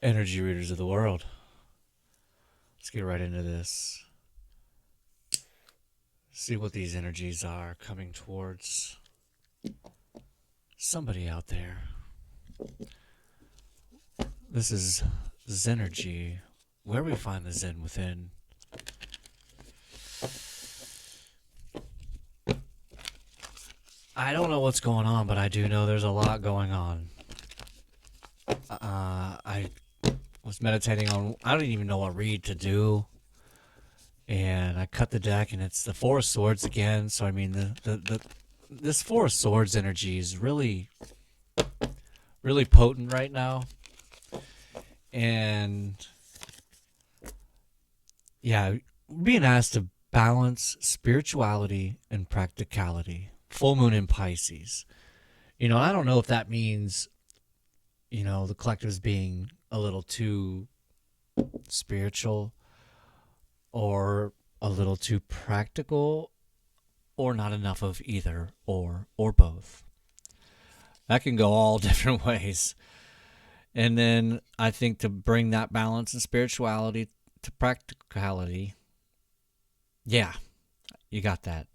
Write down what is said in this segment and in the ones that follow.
Energy readers of the world. Let's get right into this. See what these energies are coming towards somebody out there. This is Zenergy. Where we find the Zen within. I don't know what's going on, but I do know there's a lot going on. I was meditating on, I don't even know what read to do. And I cut the deck, and it's the Four of Swords again. So, I mean, this Four of Swords energy is really, really potent right now. And, yeah, being asked to balance spirituality and practicality. Full moon in Pisces. I don't know if that means, the collective is being a little too spiritual or a little too practical, or not enough of either, or both. That can go all different ways. And then I think to bring that balance and spirituality to practicality, yeah, you got that.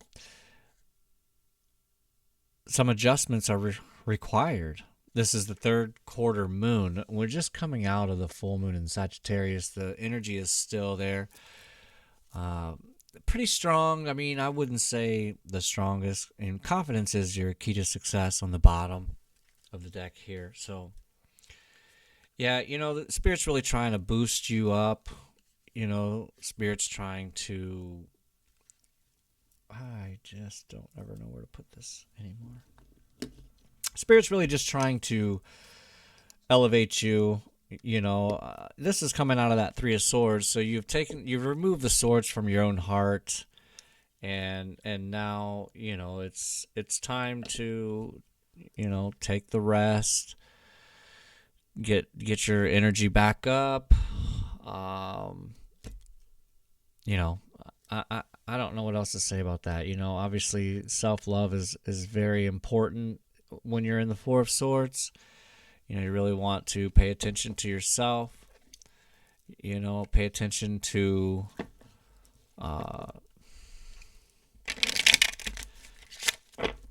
Some adjustments are required. This is the third quarter moon. We're just coming out of the full moon in Sagittarius. The energy is still there. Pretty strong. I mean, I wouldn't say the strongest. And confidence is your key to success on the bottom of the deck here. So, yeah, the Spirit's really trying to boost you up. Spirit's trying to... I just don't ever know where to put this anymore. Spirit's really just trying to elevate you. This is coming out of that Three of Swords. So you've removed the swords from your own heart, and now it's time to take the rest, get your energy back up. I don't know what else to say about that. Obviously self-love is very important when you're in the Four of Swords. You really want to pay attention to yourself. Pay attention to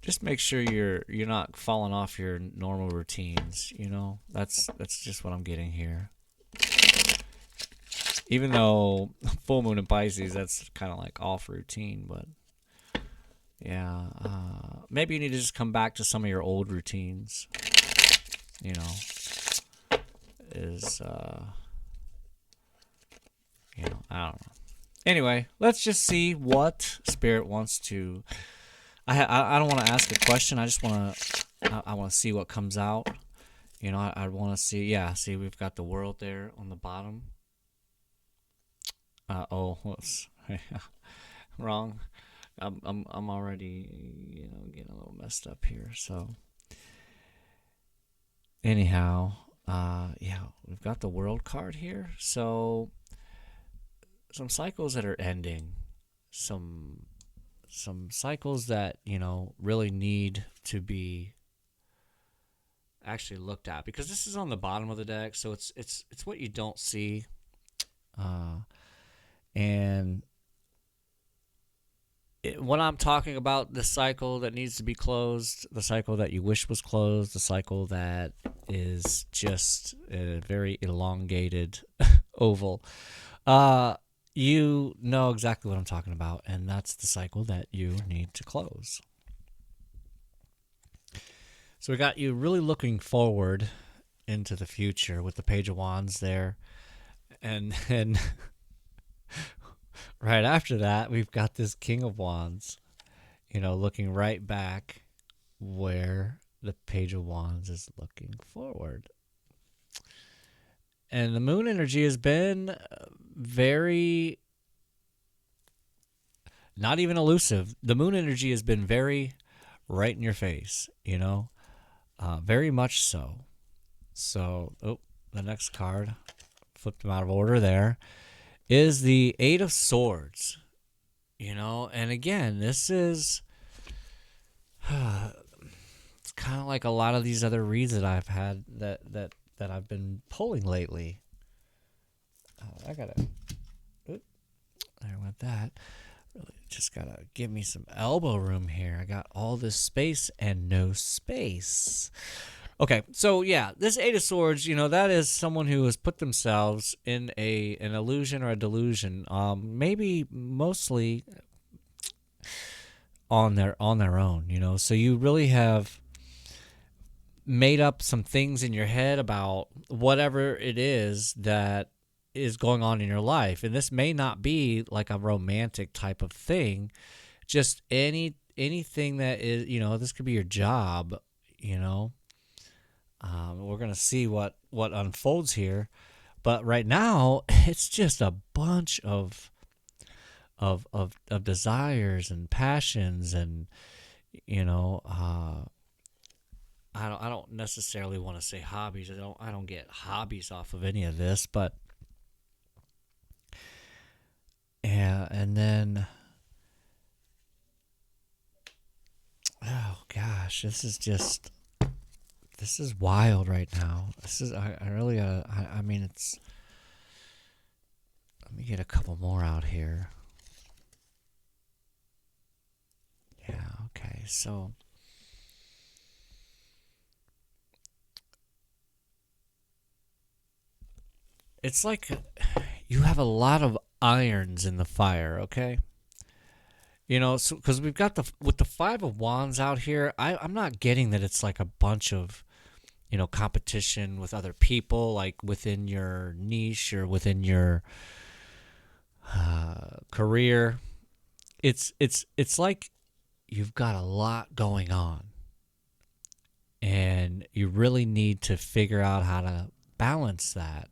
just make sure you're not falling off your normal routines. That's just what I'm getting here. Even though full moon in Pisces, that's kind of like off routine, but yeah, maybe you need to just come back to some of your old routines. I don't know. Anyway, let's just see what Spirit wants to. I don't want to ask a question. I just want to. I want to see what comes out. I want to see. Yeah, see, we've got the World there on the bottom. Whoops. Wrong. I'm already getting a little messed up here. So anyhow, yeah, we've got the World card here. So some cycles that are ending, some cycles that really need to be actually looked at, because this is on the bottom of the deck, so it's what you don't see. And when I'm talking about the cycle that needs to be closed, the cycle that you wish was closed, the cycle that is just a very elongated oval, you know exactly what I'm talking about, and that's the cycle that you need to close. So we got you really looking forward into the future with the Page of Wands there, and then right after that, we've got this King of Wands, looking right back where the Page of Wands is looking forward. And the moon energy has been very, not even elusive. The moon energy has been very right in your face, very much so. So, the next card, flipped them out of order there, is the Eight of Swords, and again, this is, it's kind of like a lot of these other reads that I've had that I've been pulling lately. I gotta. Oop, there went that. Really just gotta give me some elbow room here. I got all this space and no space. Okay, so yeah, this Eight of Swords, that is someone who has put themselves in an illusion or a delusion, maybe mostly on their own. So you really have made up some things in your head about whatever it is that is going on in your life, and this may not be like a romantic type of thing, just anything that is, this could be your job. We're gonna see what unfolds here, but right now it's just a bunch of desires and passions, and I don't necessarily want to say hobbies. I don't get hobbies off of any of this, but yeah, and then oh gosh, this is wild right now. This is I really I mean it's let me get a couple more out here. Yeah, okay. So it's like you have a lot of irons in the fire, okay? So because we've got with the Five of Wands out here, I'm not getting that it's like a bunch of competition with other people, like within your niche or within your career. It's like you've got a lot going on, and you really need to figure out how to balance that.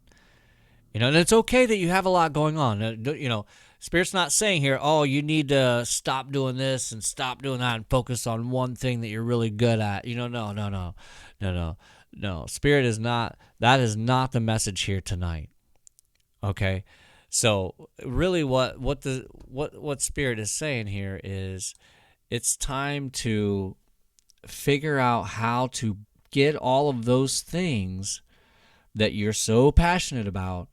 And it's okay that you have a lot going on. Spirit's not saying here, oh, you need to stop doing this and stop doing that and focus on one thing that you're really good at. No. Spirit is not, that is not the message here tonight. Okay? So really what Spirit is saying here is it's time to figure out how to get all of those things that you're so passionate about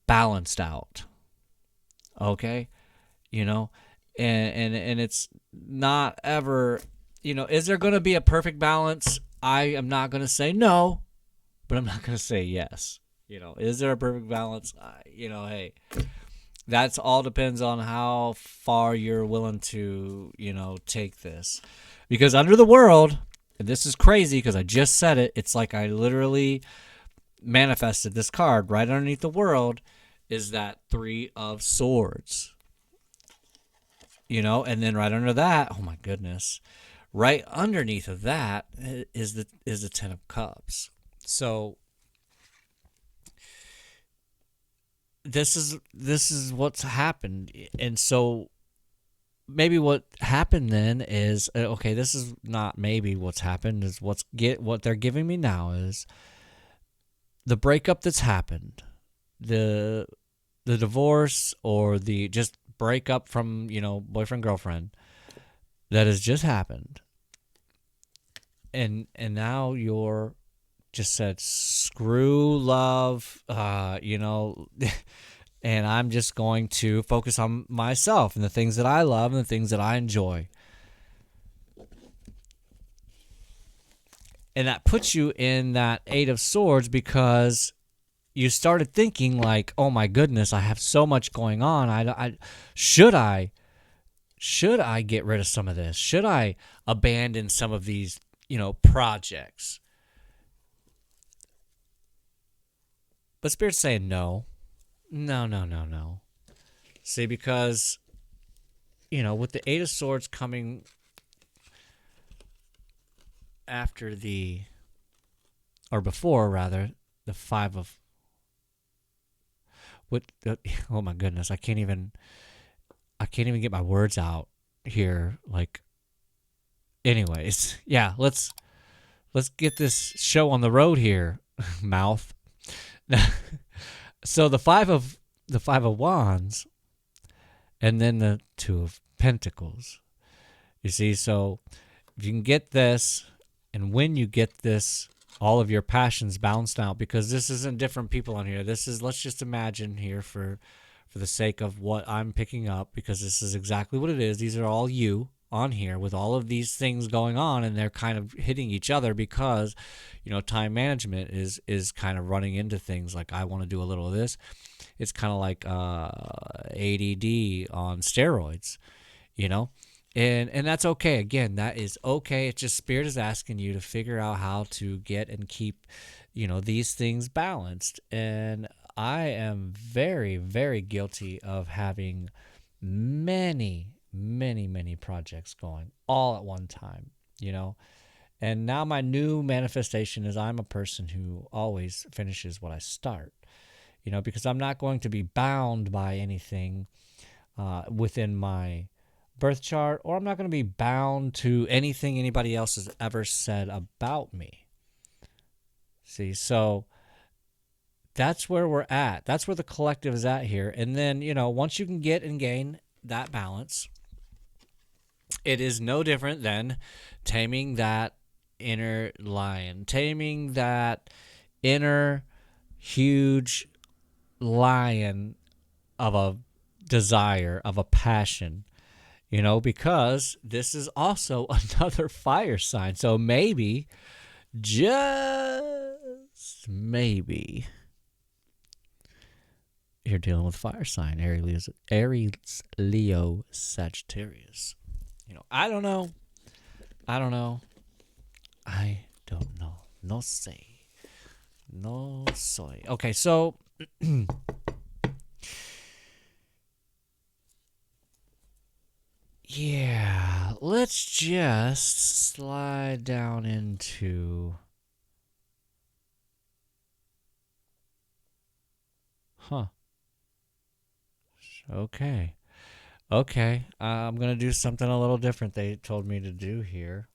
balanced out. Okay? And it's not ever, is there going to be a perfect balance? I am not going to say no, but I'm not going to say yes. Is there a perfect balance? Hey, that's all depends on how far you're willing to, take this. Because under the world, and this is crazy because I just said it, it's like I literally manifested this card. Right underneath the world is that Three of Swords. And then right under that, oh my goodness, right underneath of that is the Ten of Cups. So this is what's happened. And so maybe what happened then is, okay, this is not maybe what's happened, is what they're giving me now is the breakup that's happened, the divorce, or the just breakup from boyfriend girlfriend that has just happened, and now you're just said screw love, and I'm just going to focus on myself and the things that I love and the things that I enjoy. And that puts you in that Eight of Swords because you started thinking like, oh my goodness, I have so much going on. Should I get rid of some of this? Should I abandon some of these, projects? But Spirit's saying no. No. See, because, with the Eight of Swords coming after before rather, the Five of, oh my goodness, I can't even get my words out here. Like, anyways, yeah, let's get this show on the road here, mouth. So the five of Wands, and then the Two of Pentacles. You see, so if you can get this, and when you get this all of your passions balanced out, because this isn't different people on here. This is, let's just imagine here for the sake of what I'm picking up, because this is exactly what it is. These are all you on here with all of these things going on, and they're kind of hitting each other because, time management is kind of running into things like, I want to do a little of this. It's kind of like ADD on steroids, and that's okay. Again, that is okay. It's just Spirit is asking you to figure out how to get and keep, these things balanced. And I am very, very guilty of having many, many, many projects going all at one time, And now my new manifestation is I'm a person who always finishes what I start, because I'm not going to be bound by anything within my birth chart, or I'm not going to be bound to anything anybody else has ever said about me. See, so that's where we're at. That's where the collective is at here. And then, once you can get and gain that balance, it is no different than taming that inner lion, taming that inner huge lion of a desire, of a passion, because this is also another fire sign. So maybe, just maybe, you're dealing with fire sign, Aries, Leo, Sagittarius. I don't know. No say. No soy. Okay, so yeah, let's just slide down into Okay. I'm going to do something a little different they told me to do here.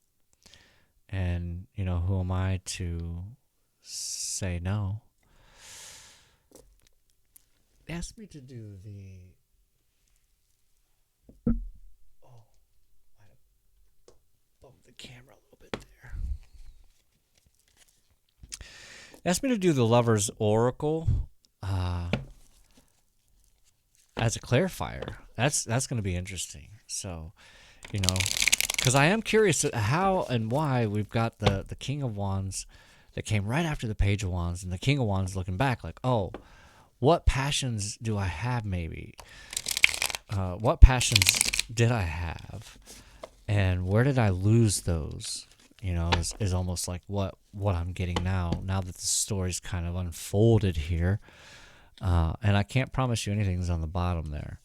And, who am I to say no? They asked me to do the... Oh, I bumped the camera a little bit there. They asked me to do the Lover's Oracle as a clarifier. That's going to be interesting. So, because I am curious how and why we've got the King of Wands that came right after the Page of Wands, and the King of Wands looking back like, oh, what passions do I have maybe? What passions did I have? And where did I lose those? Is almost like what I'm getting now that the story's kind of unfolded here. And I can't promise you anything's on the bottom there.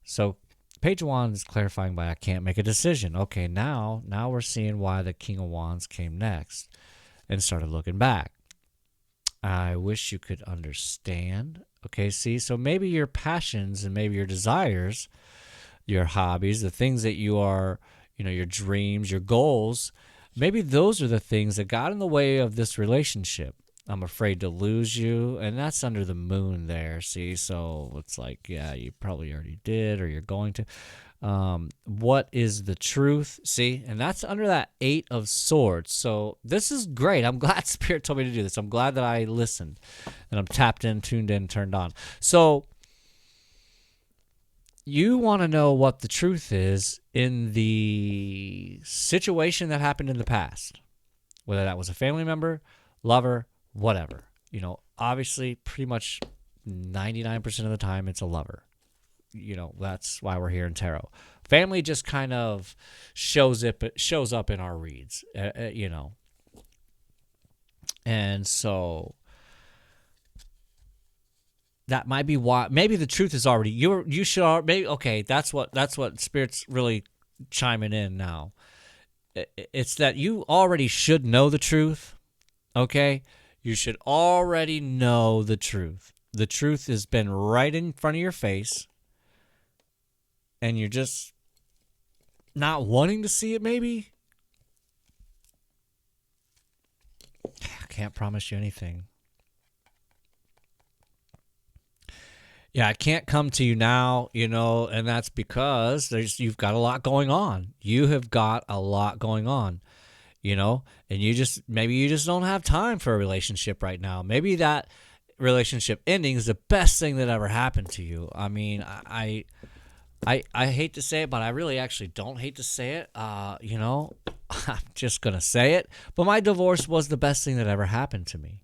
So Page of Wands is clarifying by I can't make a decision. Okay, now we're seeing why the King of Wands came next and started looking back. I wish you could understand. Okay, see, so maybe your passions and maybe your desires, your hobbies, the things that you are, your dreams, your goals, maybe those are the things that got in the way of this relationship. I'm afraid to lose you, and that's under the moon there, see? So it's like, yeah, you probably already did, or you're going to. What is the truth? See? And that's under that 8 of Swords. So this is great. I'm glad Spirit told me to do this. I'm glad that I listened, and I'm tapped in, tuned in, turned on. So you want to know what the truth is in the situation that happened in the past, whether that was a family member, lover, whatever. Obviously, pretty much 99% of the time, it's a lover. That's why we're here in tarot. Family just kind of shows up in our reads, And so that might be why. Maybe the truth is already you should maybe okay. That's what Spirit's really chiming in now. It's that you already should know the truth. Okay. You should already know the truth. The truth has been right in front of your face, and you're just not wanting to see it, maybe? I can't promise you anything. Yeah, I can't come to you now, and that's because you've got a lot going on. You have got a lot going on. and maybe you just don't have time for a relationship right now. Maybe that relationship ending is the best thing that ever happened to you. I mean, I hate to say it, but I really actually don't hate to say it. I'm just going to say it. But my divorce was the best thing that ever happened to me.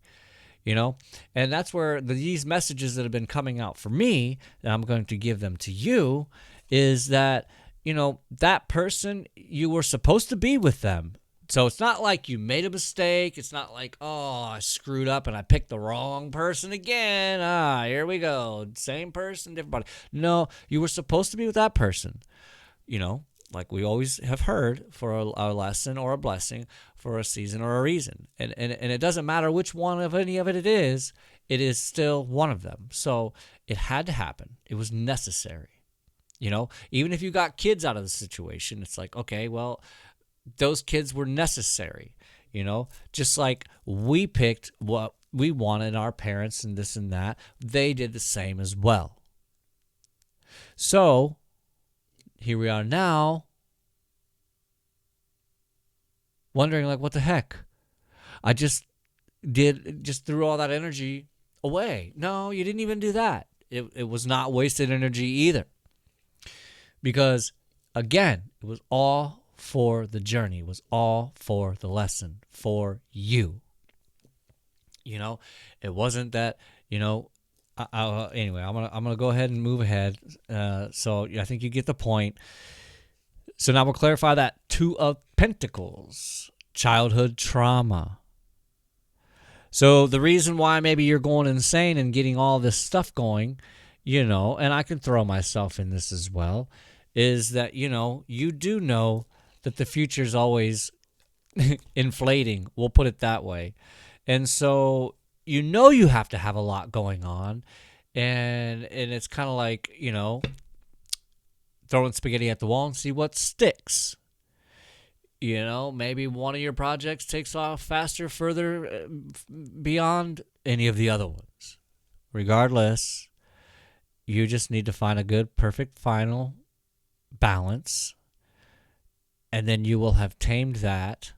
And that's where these messages that have been coming out for me, and I'm going to give them to you, is that, that person, you were supposed to be with them. So it's not like you made a mistake. It's not like, oh, I screwed up and I picked the wrong person again. Here we go. Same person, different body. No, you were supposed to be with that person. Like we always have heard, for a lesson or a blessing, for a season or a reason. And it doesn't matter which one of any of it is still one of them. So it had to happen. It was necessary. Even if you got kids out of the situation, it's like, okay, well, those kids were necessary, just like we picked what we wanted, our parents and this and that, they did the same as well. So here we are now, wondering like, what the heck? I just threw all that energy away. No, you didn't even do that. It was not wasted energy either. Because again, it was all for the journey. It was all for the lesson, for you. It wasn't that, anyway, I'm gonna go ahead and move ahead. So I think you get the point. So now we'll clarify that Two of Pentacles, childhood trauma. So the reason why maybe you're going insane and getting all this stuff going, and I can throw myself in this as well, is that, you do know that the future is always inflating. We'll put it that way. And so, you have to have a lot going on. And it's kind of like, throwing spaghetti at the wall and see what sticks. Maybe one of your projects takes off faster, further beyond any of the other ones. Regardless, you just need to find a good, perfect, final balance. And then you will have tamed that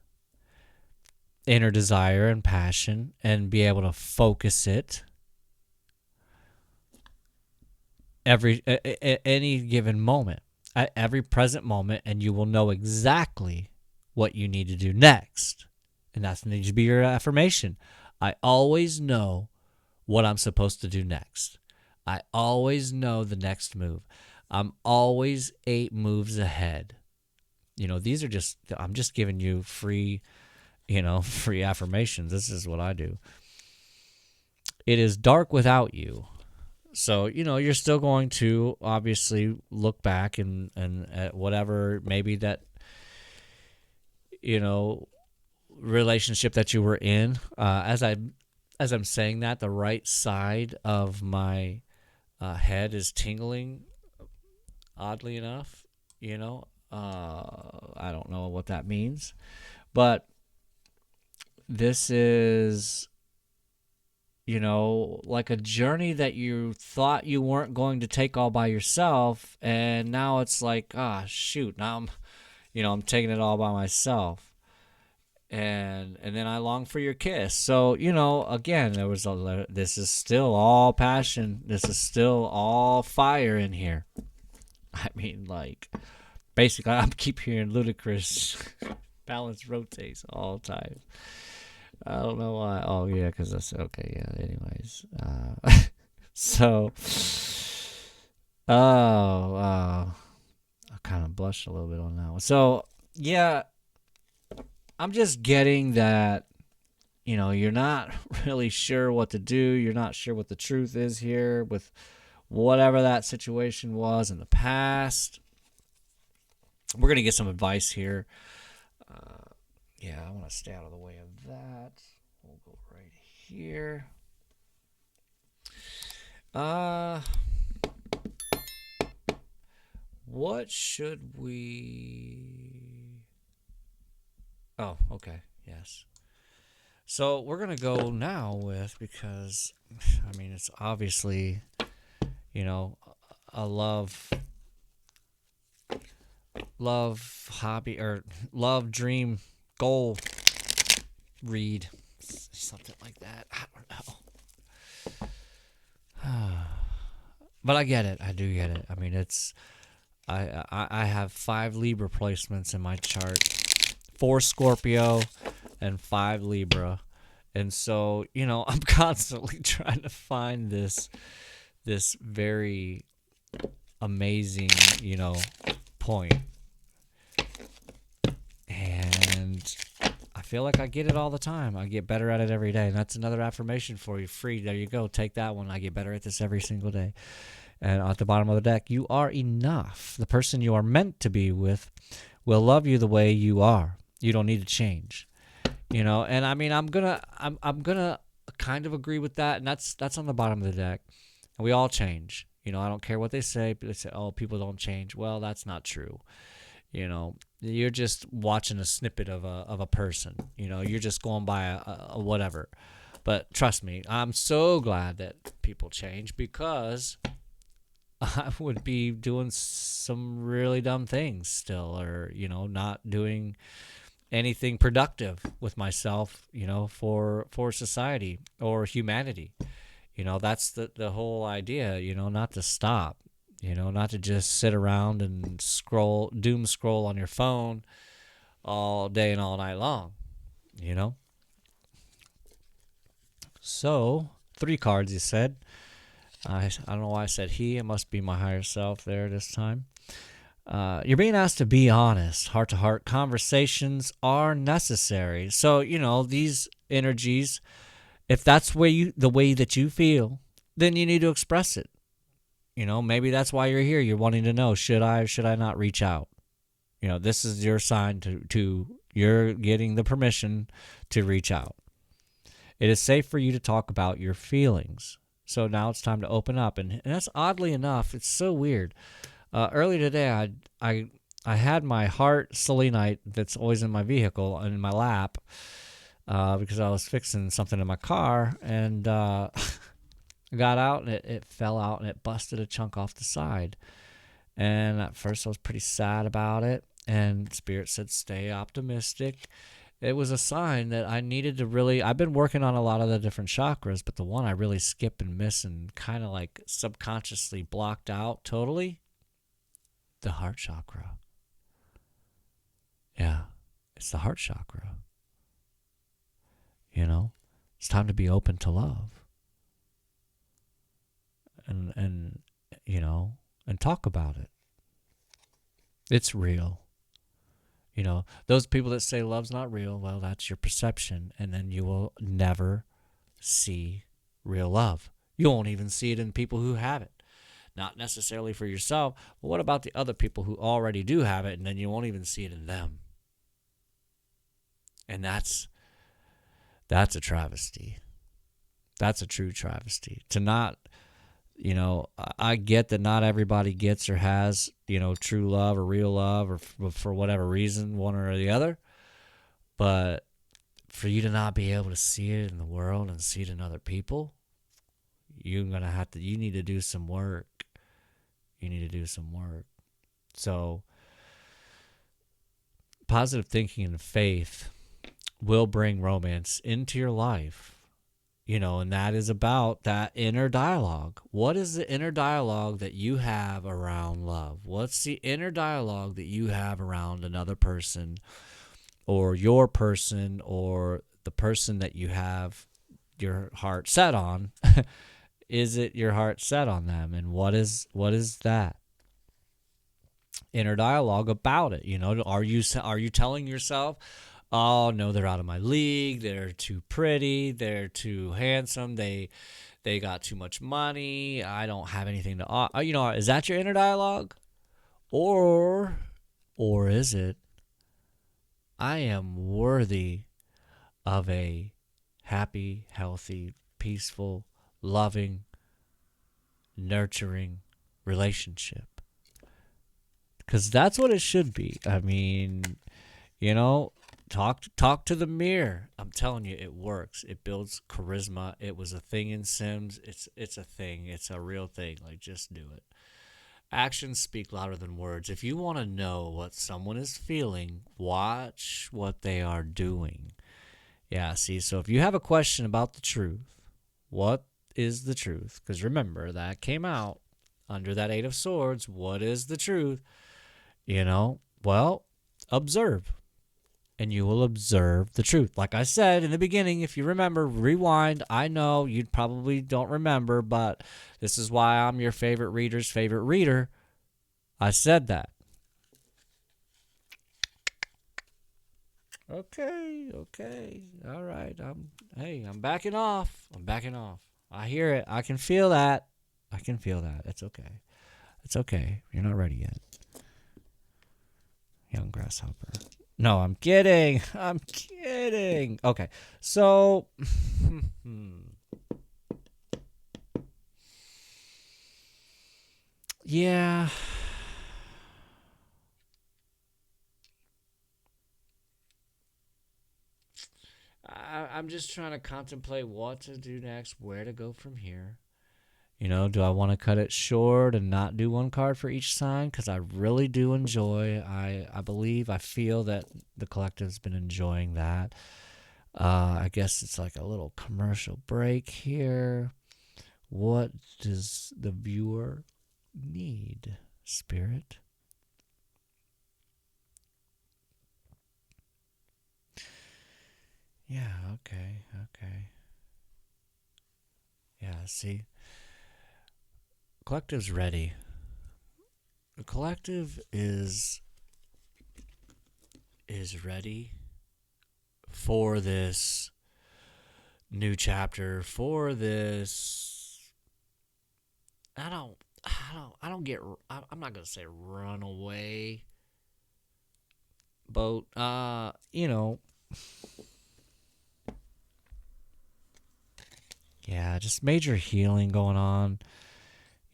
inner desire and passion and be able to focus it any given moment, at every present moment, and you will know exactly what you need to do next. And that needs to be your affirmation. I always know what I'm supposed to do next. I always know the next move. I'm always 8 moves ahead. These are I'm just giving you free affirmations. This is what I do. It is dark without you. So, you're still going to obviously look back and at whatever maybe that, relationship that you were in. As I'm saying that, the right side of my head is tingling, oddly enough, I don't know what that means, but this is, like a journey that you thought you weren't going to take all by yourself, and now it's like, shoot, now I'm taking it all by myself, and then I long for your kiss. So again, this is still all passion. This is still all fire in here. I mean, like, basically, I keep hearing ludicrous balance rotates all the time. I don't know why. Oh, yeah, because that's okay. Yeah, anyways. So, I kind of blushed a little bit on that one. So, yeah, I'm just getting that, you're not really sure what to do. You're not sure what the truth is here with whatever that situation was in the past. We're going to get some advice here. I want to stay out of the way of that. We'll go right here. What should we... Oh, okay. Yes. So we're going to go now with, because, it's obviously, a love hobby or love dream goal read, something like that. I don't know. But I get it. I do get it. I mean, it's I have 5 Libra placements in my chart, 4 Scorpio, and 5 Libra, and so I'm constantly trying to find this very amazing point, and I feel like I get it all the time. I get better at it every day, and that's another affirmation for you. Free. There you go. Take that one. I get better at this every single day. And at the bottom of the deck, you are enough. The person you are meant to be with will love you the way you are. You don't need to change. And I mean, I'm gonna kind of agree with that, and that's on the bottom of the deck. And we all change. I don't care what they say. They say, "Oh, people don't change." Well, that's not true. You're just watching a snippet of a person. You're just going by a whatever. But trust me, I'm so glad that people change, because I would be doing some really dumb things still, or not doing anything productive with myself, for society or humanity. That's the whole idea, not to stop, not to just sit around and doom scroll on your phone all day and all night long, So, 3 cards, you said. I don't know why I said he. It must be my higher self there this time. You're being asked to be honest. Heart-to-heart conversations are necessary. So, these energies, if that's the way that you feel, then you need to express it. Maybe that's why you're here. You're wanting to know, should I or should I not reach out? This is your sign to you're getting the permission to reach out. It is safe for you to talk about your feelings. So now it's time to open up. And that's, oddly enough, it's so weird. Earlier today, I had my heart selenite that's always in my vehicle in my lap, because I was fixing something in my car, and I got out, and it fell out, and it busted a chunk off the side. And at first I was pretty sad about it, and Spirit said, stay optimistic. It was a sign that I needed to really, I've been working on a lot of the different chakras, but the one I really skip and miss and kind of like subconsciously blocked out totally, the heart chakra. Yeah, it's the heart chakra. It's time to be open to love. And talk about it. It's real. Those people that say love's not real, well, that's your perception, and then you will never see real love. You won't even see it in people who have it. Not necessarily for yourself, but what about the other people who already do have it, and then you won't even see it in them? And that's a travesty. That's a true travesty. To not, I get that not everybody gets or has, true love or real love, or for whatever reason, one or the other. But for you to not be able to see it in the world and see it in other people, you need to do some work. You need to do some work. So, positive thinking and faith will bring romance into your life. And that is about that inner dialogue. What is the inner dialogue that you have around love? What's the inner dialogue that you have around another person, or your person, or the person that you have your heart set on? Is it your heart set on them? And what is that inner dialogue about it? Are you telling yourself, oh no, they're out of my league, they're too pretty, they're too handsome, they got too much money, I don't have anything to offer? Is that your inner dialogue? Or is it, I am worthy of a happy, healthy, peaceful, loving, nurturing relationship? Because that's what it should be. I mean, talk to the mirror. I'm telling you, it works. It builds charisma. It was a thing in Sims. It's a thing. It's a real thing. Like, just do it. Actions speak louder than words. If you want to know what someone is feeling, watch what they are doing. Yeah, see, so if you have a question about the truth, what is the truth? Because remember, that came out under that Eight of Swords. What is the truth? Well, observe. And you will observe the truth. Like I said in the beginning, if you remember, rewind. I know you probably don't remember, but this is why I'm your favorite reader's favorite reader. I said that. Okay. All right. I'm backing off. I hear it. I can feel that. It's okay. You're not ready yet. Young grasshopper. No, I'm kidding. Okay, so yeah. I'm just trying to contemplate what to do next, where to go from here. Do I want to cut it short and not do one card for each sign? Because I really do enjoy, I feel that the collective's been enjoying that. I guess it's like a little commercial break here. What does the viewer need, Spirit? Yeah, okay. Yeah, see? Collective's ready. The collective is ready for this new chapter, for this. I'm not gonna say runaway boat. Yeah, just major healing going on.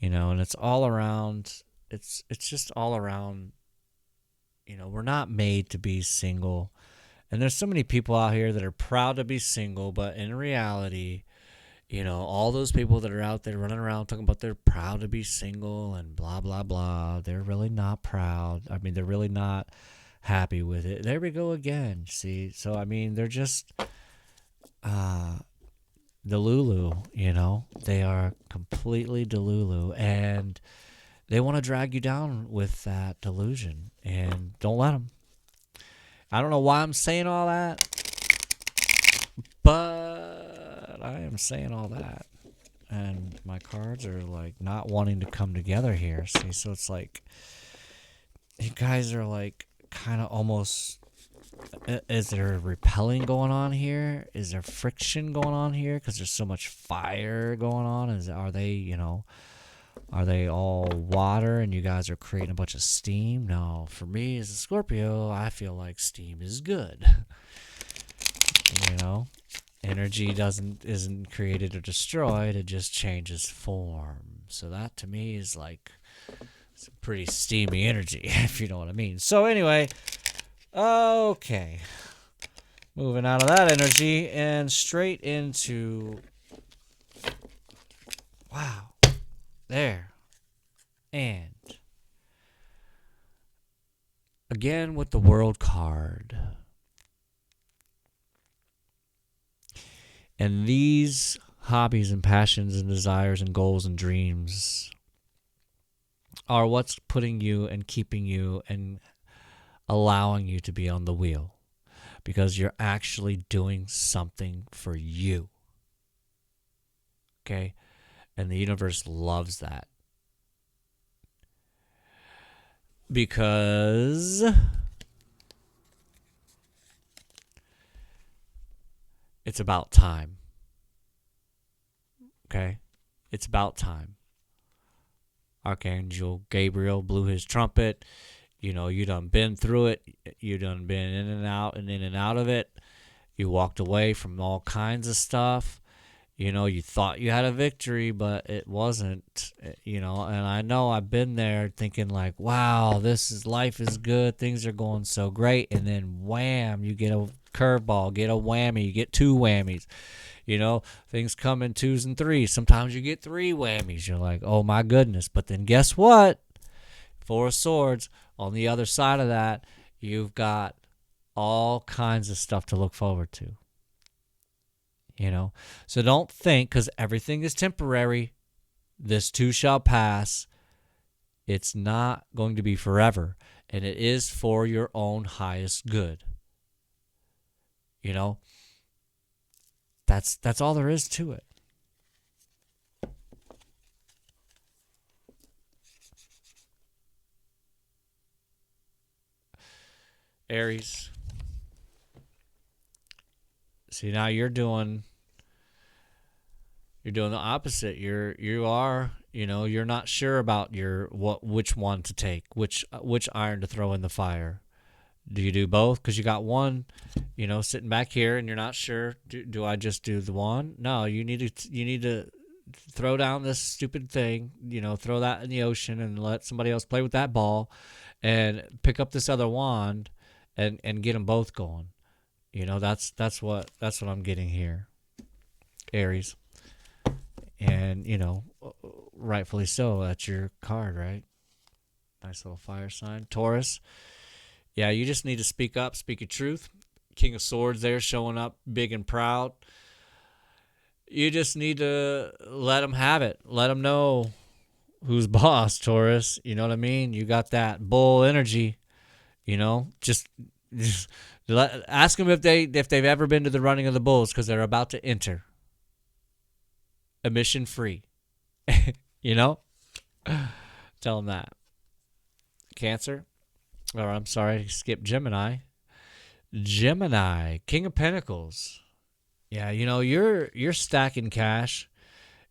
And it's all around. It's just all around. We're not made to be single. And there's so many people out here that are proud to be single, but in reality, all those people that are out there running around talking about they're proud to be single and blah, blah, blah, they're really not proud. I mean, they're really not happy with it. There we go again, see? So, I mean, they're just delulu, They are completely delulu, and they want to drag you down with that delusion, and don't let them. I don't know why I'm saying all that, but I am saying all that. And my cards are like not wanting to come together here. See, so it's like you guys are like kind of almost. Is there repelling going on here? Is there friction going on here? Because there's so much fire going on. Are they all water and you guys are creating a bunch of steam? No, for me as a Scorpio, I feel like steam is good. Energy isn't created or destroyed, it just changes form. So that to me is like some pretty steamy energy, if you know what I mean. So anyway, okay. Moving out of that energy and straight into wow. There. And again with the World card. And these hobbies and passions and desires and goals and dreams are what's putting you and keeping you and allowing you to be on the wheel. Because you're actually doing something for you. Okay? And the universe loves that. Because it's about time. Okay? It's about time. Archangel Gabriel blew his trumpet. You done been through it. You done been in and out of it. You walked away from all kinds of stuff. You thought you had a victory, but it wasn't, and I know I've been there thinking like, wow, life is good. Things are going so great. And then wham, you get a curveball, get a whammy, you get two whammies, things come in twos and threes. Sometimes you get three whammies. You're like, oh my goodness. But then guess what? Four of Swords. On the other side of that, you've got all kinds of stuff to look forward to. So don't think, because everything is temporary, this too shall pass. It's not going to be forever, and it is for your own highest good. That's all there is to it. Aries. See, now you're doing the opposite. You're not sure about which one to take, which iron to throw in the fire. Do you do both? Because you got one, sitting back here, and you're not sure. Do I just do the one? No, you need to throw down this stupid thing. Throw that in the ocean and let somebody else play with that ball, and pick up this other wand, and get them both going. That's what I'm getting here, Aries. And rightfully so. That's your card, right? Nice little fire sign. Taurus. Yeah, you just need to speak up, speak your truth. King of Swords there, showing up big and proud. You just need to let them have it. Let them know who's boss, Taurus. You know what I mean? You got that bull energy. Just ask them if they've ever been to the running of the bulls, because they're about to enter. Emission free. Tell them that. Cancer. Or I'm sorry, skip Gemini. Gemini, King of Pentacles. Yeah, you're stacking cash.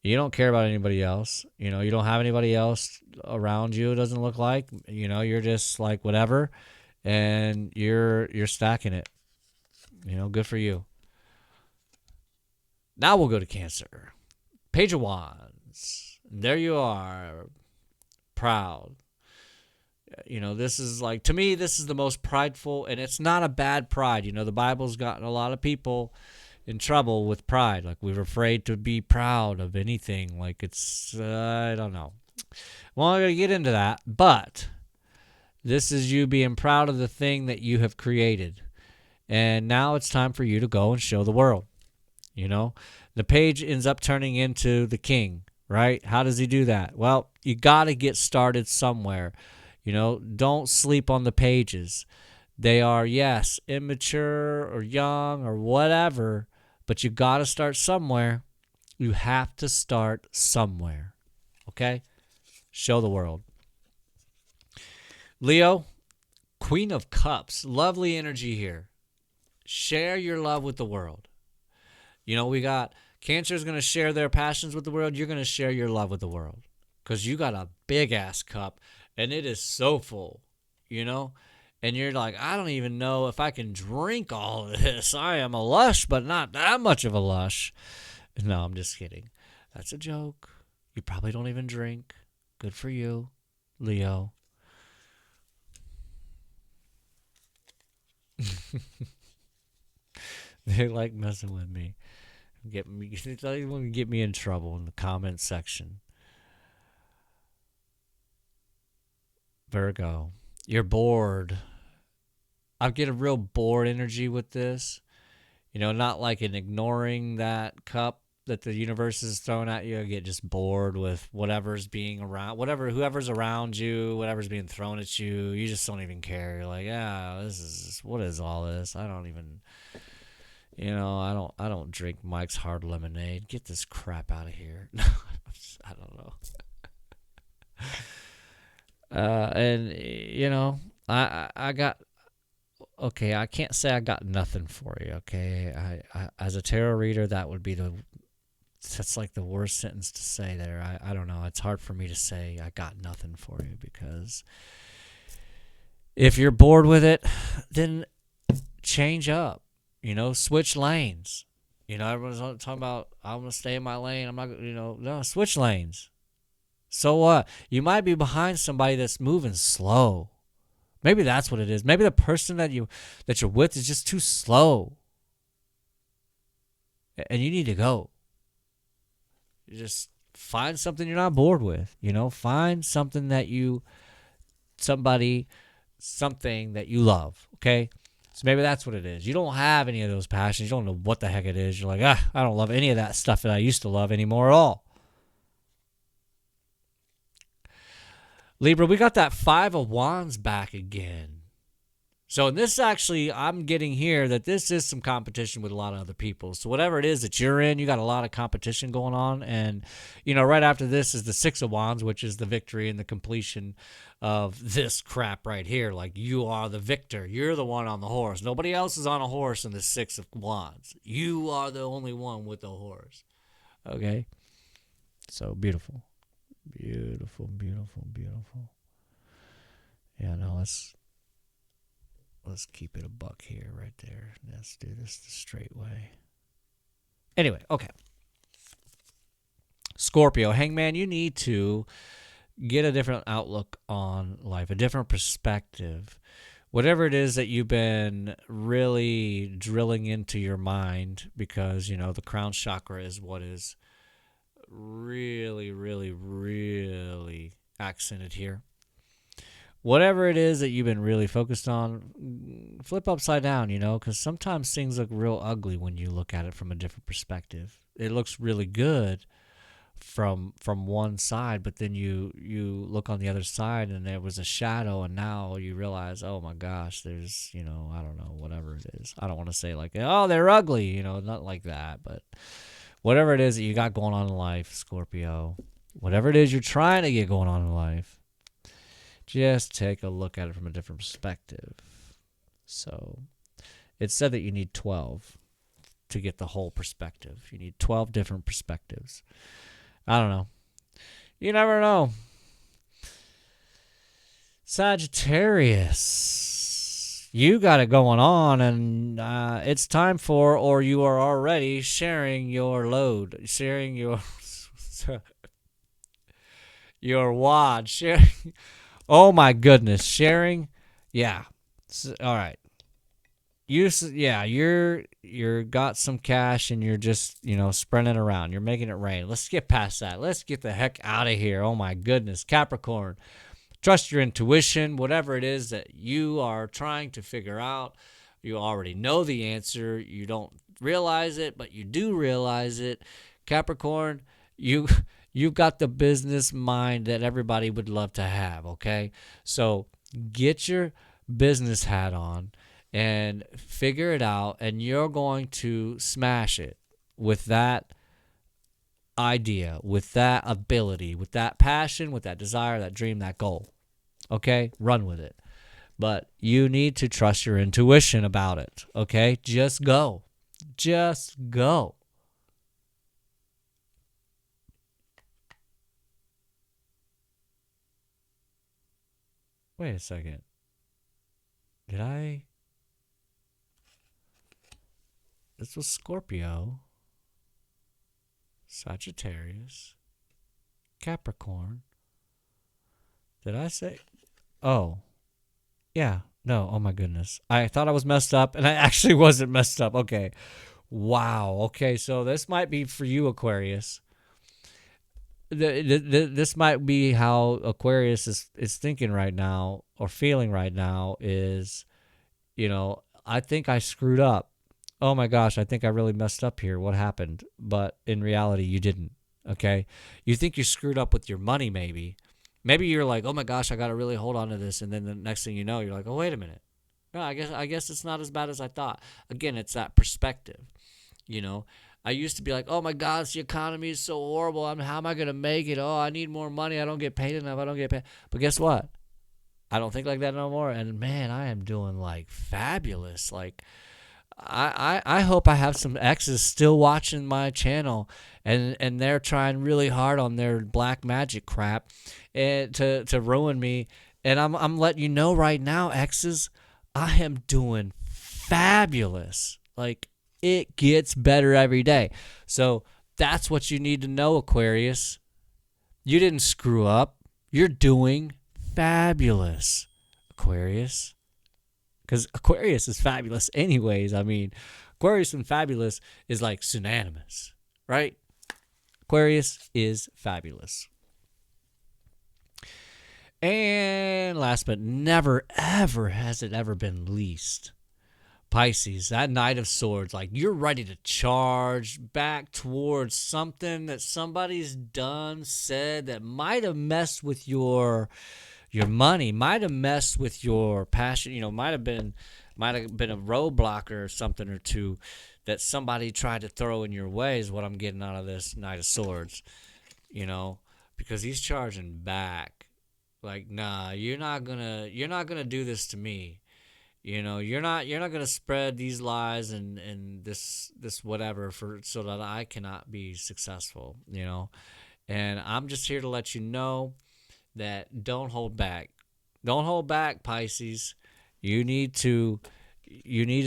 You don't care about anybody else. You don't have anybody else around you, it doesn't look like. You're just like whatever, and you're stacking it. Good for you. Now we'll go to Cancer. Page of Wands. There you are. Proud. This is like, to me, this is the most prideful, and it's not a bad pride. The Bible's gotten a lot of people in trouble with pride. Like, we're afraid to be proud of anything. Like, it's, I don't know. Well, I'm going to get into that, but this is you being proud of the thing that you have created. And now it's time for you to go and show the world. The page ends up turning into the king, right? How does he do that? Well, you got to get started somewhere. Don't sleep on the pages. They are, yes, immature or young or whatever, but you got to start somewhere. You have to start somewhere. Okay? Show the world. Leo, Queen of Cups. Lovely energy here. Share your love with the world. We got Cancer is going to share their passions with the world. You're going to share your love with the world, because you got a big-ass cup. And it is so full, and you're like, I don't even know if I can drink all of this. I am a lush, but not that much of a lush. No, I'm just kidding. That's a joke. You probably don't even drink. Good for you, Leo. They like messing with me. They want to get me in trouble in the comment section. Virgo, you're bored. I get a real bored energy with this. Not like in ignoring that cup that the universe is throwing at you. I get just bored with whatever's being around, whoever's around you, whatever's being thrown at you. You just don't even care. You're like, yeah, what is all this? I don't even, I don't drink Mike's Hard Lemonade. Get this crap out of here. I don't know. And I got, okay, I can't say I got nothing for you. Okay. I as a tarot reader, that's like the worst sentence to say there. I don't know. It's hard for me to say I got nothing for you, because if you're bored with it, then change up, switch lanes. Everyone's talking about, I'm going to stay in my lane. I'm not, no, switch lanes. So what? You might be behind somebody that's moving slow. Maybe that's what it is. Maybe the person that you're with is just too slow. And you need to go. You just find something you're not bored with. Find something that you somebody, something that you love, okay? So maybe that's what it is. You don't have any of those passions. You don't know what the heck it is. You're like, I don't love any of that stuff that I used to love anymore at all. Libra, we got that 5 of Wands back again. So in this, actually, I'm getting here that this is some competition with a lot of other people. So whatever it is that you're in, you got a lot of competition going on. And, right after this is the 6 of Wands, which is the victory and the completion of this crap right here. Like, you are the victor. You're the one on the horse. Nobody else is on a horse in the 6 of Wands. You are the only one with a horse. Okay? So beautiful. Beautiful, beautiful, beautiful. Yeah, no, let's keep it a buck here, right there. Let's do this the straight way. Anyway, okay. Scorpio, Hangman, you need to get a different outlook on life, a different perspective. Whatever it is that you've been really drilling into your mind, because, the crown chakra is what is really, really, really accented here. Whatever it is that you've been really focused on, flip upside down, because sometimes things look real ugly when you look at it from a different perspective. It looks really good from one side, but then you look on the other side and there was a shadow, and now you realize, oh my gosh, there's, I don't know, whatever it is. I don't want to say like, oh, they're ugly, not like that, but whatever it is that you got going on in life, Scorpio, whatever it is you're trying to get going on in life, just take a look at it from a different perspective. So it said that you need 12 to get the whole perspective. You need 12 different perspectives. I don't know. You never know. Sagittarius, you got it going on, and it's time for, or you are already sharing your load, sharing your wad, sharing. Oh my goodness, sharing, yeah. All right. You're got some cash and you're just, spreading it around. You're making it rain. Let's get past that. Let's get the heck out of here. Oh my goodness, Capricorn. Trust your intuition, whatever it is that you are trying to figure out. You already know the answer. You don't realize it, but you do realize it. Capricorn, you've got the business mind that everybody would love to have, okay? So get your business hat on and figure it out, and you're going to smash it with that idea, with that ability, with that passion, with that desire, that dream, that goal. Okay? Run with it. But you need to trust your intuition about it, okay? Just go. Just go. Wait a second. Did I? This was Scorpio, Sagittarius, Capricorn. Did I say? Oh, yeah. No. Oh my goodness. I thought I was messed up, and I actually wasn't messed up. Okay. Wow. Okay. So this might be for you, Aquarius. This might be how Aquarius is thinking right now, or feeling right now, is, I think I screwed up. Oh my gosh, I think I really messed up here. What happened? But in reality, you didn't. Okay? You think you screwed up with your money, maybe. Maybe you're like, oh my gosh, I got to really hold on to this. And then the next thing you know, you're like, oh, wait a minute. No, I guess it's not as bad as I thought. Again, it's that perspective. I used to be like, oh my gosh, the economy is so horrible. How am I going to make it? Oh, I need more money. I don't get paid enough. I don't get paid. But guess what? I don't think like that no more. And man, I am doing like fabulous. Like, I hope I have some exes still watching my channel, and they're trying really hard on their black magic crap and to ruin me. And I'm letting you know right now, exes, I am doing fabulous. Like, it gets better every day. So that's what you need to know, Aquarius. You didn't screw up. You're doing fabulous, Aquarius. Because Aquarius is fabulous anyways. I mean, Aquarius and fabulous is like synonymous, right? Aquarius is fabulous. And last but never, ever has it ever been least, Pisces, that Knight of Swords, like you're ready to charge back towards something that somebody's done, said that might have messed with your money, might have messed with your passion, might have been a roadblock or something or two that somebody tried to throw in your way is what I'm getting out of this Knight of Swords, because he's charging back. Like, nah, you're not gonna do this to me. You're not gonna spread these lies and this whatever so that I cannot be successful. And I'm just here to let you know that don't hold back. Don't hold back, Pisces. You need to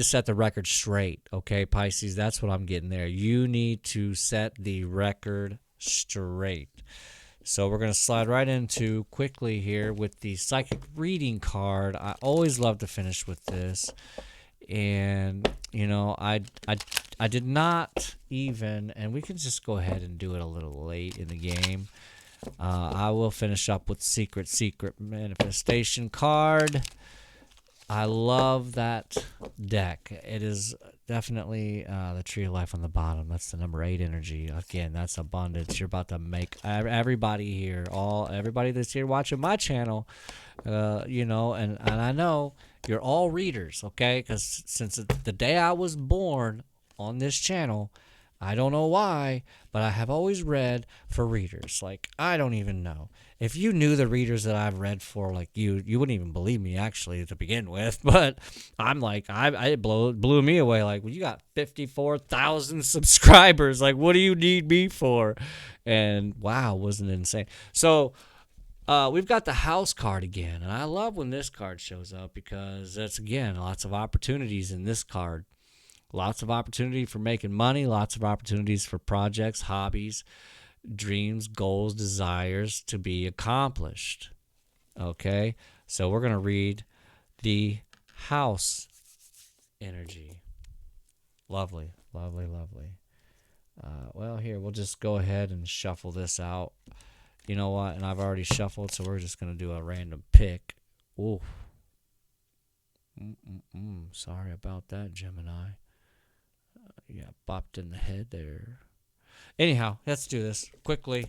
set the record straight, okay, Pisces? That's what I'm getting there. You need to set the record straight. So we're going to slide right into quickly here with the psychic reading card. I always love to finish with this. And, I did not even, and we can just go ahead and do it a little late in the game. I will finish up with Secret Manifestation card. I love that deck. It is definitely the Tree of Life on the bottom. That's the number 8 energy. Again, that's abundance. You're about to make everybody here, everybody that's here watching my channel, and I know you're all readers, okay? Because since the day I was born on this channel, I don't know why, but I have always read for readers. Like, I don't even know. If you knew the readers that I've read for, like, you wouldn't even believe me, actually, to begin with. But I'm like, it blew me away. Like, well, you got 54,000 subscribers. Like, what do you need me for? And, wow, wasn't it insane? So, we've got the house card again. And I love when this card shows up because that's, again, lots of opportunities in this card. Lots of opportunity for making money, lots of opportunities for projects, hobbies, dreams, goals, desires to be accomplished. Okay? So we're going to read the house energy. Lovely, lovely, lovely. Well, here, we'll just go ahead and shuffle this out. You know what? And I've already shuffled, so we're just going to do a random pick. Ooh. Sorry about that, Gemini. Yeah, bopped in the head there. Anyhow, let's do this quickly.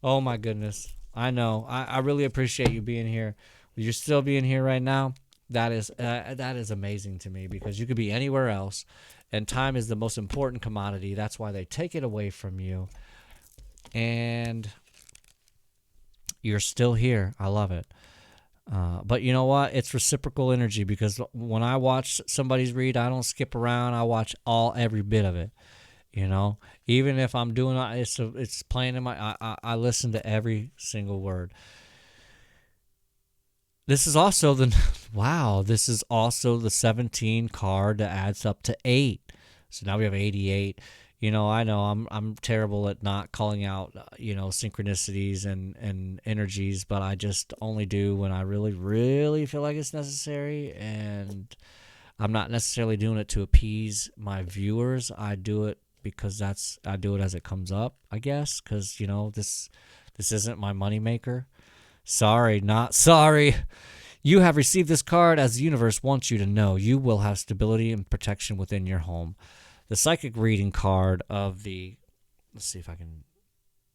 Oh my goodness. I know. I really appreciate you being here. You're still being here right now. That is amazing to me because you could be anywhere else, and time is the most important commodity. That's why they take it away from you. And you're still here. I love it. But you know what? It's reciprocal energy because when I watch somebody's read, I don't skip around. I watch every bit of it. Even if I'm doing it's playing in my. I listen to every single word. This is also This is also the 17 card that adds up to 8. So now we have 88. I know I'm terrible at not calling out, synchronicities and energies, but I just only do when I really, really feel like it's necessary. And I'm not necessarily doing it to appease my viewers. I do it because I do it as it comes up, I guess, because, this isn't my moneymaker. Sorry, not sorry. You have received this card as the universe wants you to know. You will have stability and protection within your home. The psychic reading card of let's see if I can,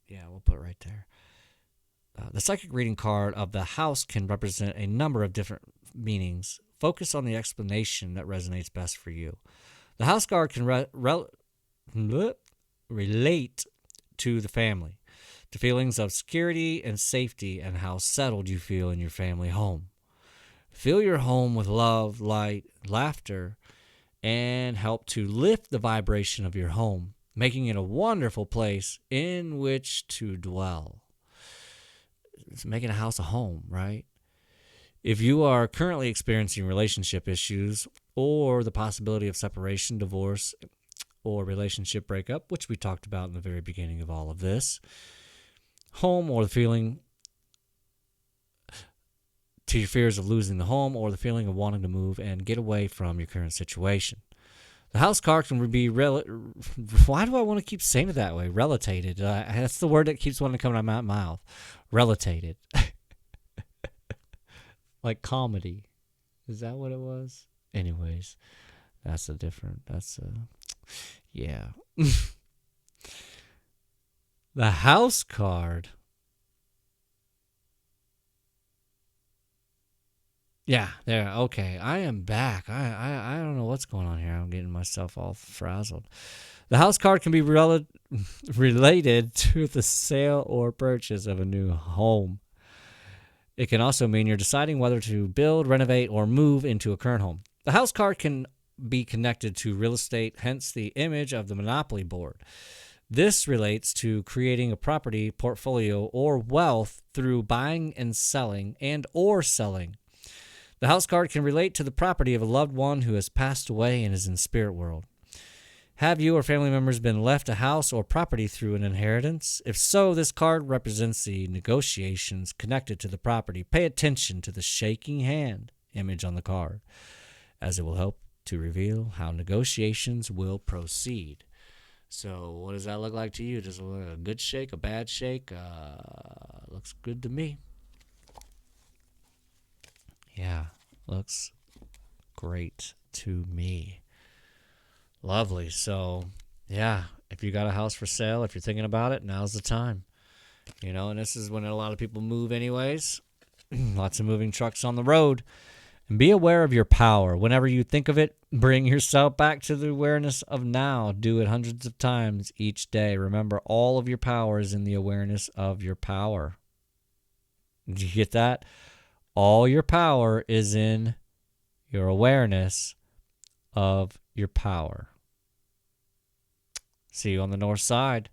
we'll put it right there. The psychic reading card of the house can represent a number of different meanings. Focus on the explanation that resonates best for you. The house card can relate to the family, to feelings of security and safety, and how settled you feel in your family home. Fill your home with love, light, laughter, and help to lift the vibration of your home, making it a wonderful place in which to dwell. It's making a house a home, right? If you are currently experiencing relationship issues or the possibility of separation, divorce, or relationship breakup, which we talked about in the very beginning of all of this, home or the feeling to your fears of losing the home or the feeling of wanting to move and get away from your current situation. The house card can be why do I want to keep saying it that way? Relatated. That's the word that keeps wanting to come out of my mouth. Relatated. Like comedy. Is that what it was? Anyways, yeah. The house card. Yeah, there. Okay, I am back. I don't know what's going on here. I'm getting myself all frazzled. The house card can be related to the sale or purchase of a new home. It can also mean you're deciding whether to build, renovate, or move into a current home. The house card can be connected to real estate, hence the image of the Monopoly board. This relates to creating a property portfolio or wealth through buying and selling or selling. The house card can relate to the property of a loved one who has passed away and is in spirit world. Have you or family members been left a house or property through an inheritance? If so, this card represents the negotiations connected to the property. Pay attention to the shaking hand image on the card, as it will help to reveal how negotiations will proceed. So what does that look like to you? Does it look like a good shake, a bad shake? Looks good to me. Yeah, looks great to me. Lovely. So, yeah, if you got a house for sale, if you're thinking about it, now's the time. You know, and this is when a lot of people move anyways. Lots of moving trucks on the road. And be aware of your power. Whenever you think of it, bring yourself back to the awareness of now. Do it hundreds of times each day. Remember, all of your power is in the awareness of your power. Did you get that? All your power is in your awareness of your power. See you on the north side.